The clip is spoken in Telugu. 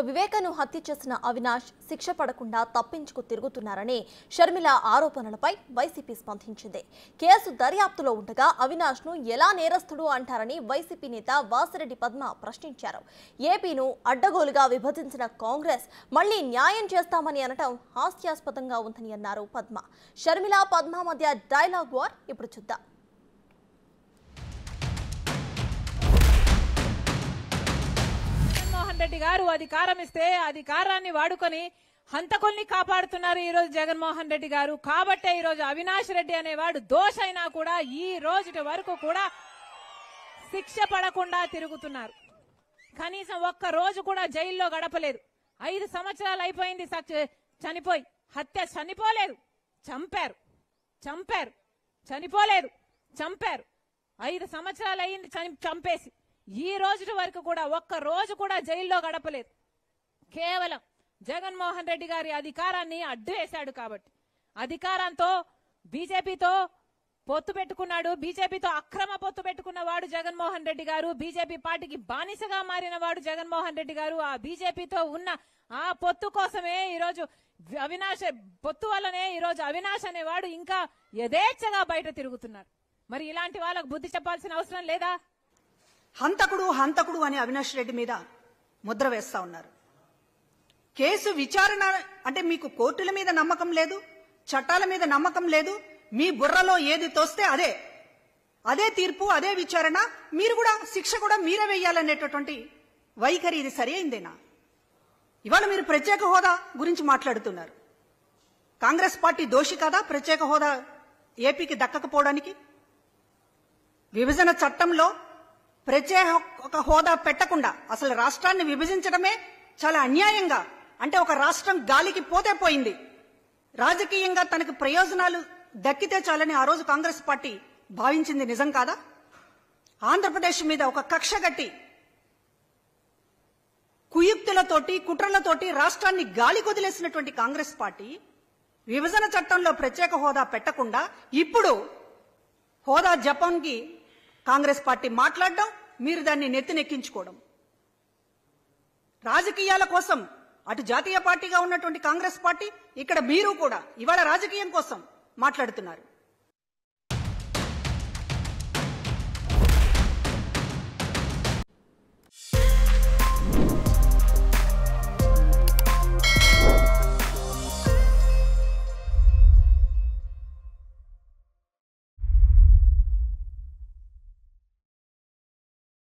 వివేకను హత్య చేసిన అవినాష్ శిక్ష పడకుండా తప్పించుకు తిరుగుతున్నారని షర్మిల ఆరోపణలపై వైసీపీ స్పందించింది. కేసు దర్యాప్తులో ఉండగా అవినాష్ ను ఎలా నేరస్తుడు అంటారని వైసీపీ నేత వాసిరెడ్డి పద్మ ప్రశ్నించారు. ఏపీను అడ్డగోలుగా విభజించిన కాంగ్రెస్ మళ్లీ న్యాయం చేస్తామని అనటం హాస్యాస్పదంగా ఉందని అన్నారు పద్మ. షర్మిల పద్మ మధ్య డైలాగ్ వార్ ఇప్పుడు చూద్దాం. రెడ్డి గారు అధికారం ఇస్తే అధికారాన్ని వాడుకొని హంతకుల్ని కాపాడుతున్నారు ఈ రోజు జగన్మోహన్ రెడ్డి గారు. కాబట్టే ఈ రోజు అవినాష్ రెడ్డి అనేవాడు దోషైనా కూడా ఈ రోజు వరకు కూడా శిక్ష పడకుండా తిరుగుతున్నారు. కనీసం ఒక్క రోజు కూడా జైల్లో గడపలేదు. 5 సంవత్సరాలు అయిపోయింది చనిపోయి. హత్య చనిపోలేదు, చంపారు. చనిపోలేదు, చంపారు. 5 సంవత్సరాలు అయింది చంపేసి. ఈ రోజు వరకు కూడా ఒక్క రోజు కూడా జైల్లో గడపలేదు. కేవలం జగన్మోహన్ రెడ్డి గారి అధికారాన్ని అడ్డు వేశాడు. కాబట్టి అధికారంతో బీజేపీతో పొత్తు పెట్టుకున్నాడు. బీజేపీతో అక్రమ పొత్తు పెట్టుకున్న వాడు జగన్మోహన్ రెడ్డి గారు. బీజేపీ పార్టీకి బానిసగా మారిన వాడు జగన్మోహన్ రెడ్డి గారు. ఆ బీజేపీతో ఉన్న ఆ పొత్తు కోసమే ఈరోజు అవినాష్ పొత్తు వల్లనే ఈరోజు అవినాష్ అనేవాడు ఇంకా యథేచ్ఛగా బయట తిరుగుతున్నారు. మరి ఇలాంటి వాళ్ళకు బుద్ధి చెప్పాల్సిన అవసరం లేదా? హంతకుడు అని అవినాష్ రెడ్డి మీద ముద్ర వేస్తా ఉన్నారు. కేసు విచారణ అంటే మీకు కోర్టుల మీద నమ్మకం లేదు, చట్టాల మీద నమ్మకం లేదు. మీ బుర్రలో ఏది తోస్తే అదే తీర్పు, అదే విచారణ. మీరు కూడా శిక్ష కూడా మీరే వేయాలనేటటువంటి వైఖరి ఇది సరి అయిందేనా? ఇవాళ మీరు ప్రత్యేక హోదా గురించి మాట్లాడుతున్నారు. కాంగ్రెస్ పార్టీ దోషి కాదా ప్రత్యేక హోదా ఏపీకి దక్కకపోవడానికి? విభజన చట్టంలో ప్రత్యేక హోదా పెట్టకుండా అసలు రాష్ట్రాన్ని విభజించడమే చాలా అన్యాయంగా, అంటే ఒక రాష్ట్రం గాలికి పోతే పోయింది, రాజకీయంగా తనకు ప్రయోజనాలు దక్కితే చాలని ఆ రోజు కాంగ్రెస్ పార్టీ భావించింది నిజం కాదా? ఆంధ్రప్రదేశ్ మీద ఒక కక్ష కట్టి కుయుక్తులతోటి కుట్రలతోటి రాష్ట్రాన్ని గాలి కొదిలేసినటువంటి కాంగ్రెస్ పార్టీ విభజన చట్టంలో ప్రత్యేక హోదా పెట్టకుండా ఇప్పుడు హోదా జపాన్కి కాంగ్రెస్ పార్టీ మాట్లాడడం, మీరు దాన్ని నెత్తినెక్కించుకోవడం, రాజకీయాల కోసం అటు జాతీయ పార్టీగా ఉన్నటువంటి కాంగ్రెస్ పార్టీ, ఇక్కడ మీరు కూడా ఇవాళ రాజకీయం కోసం మాట్లాడుతున్నారు.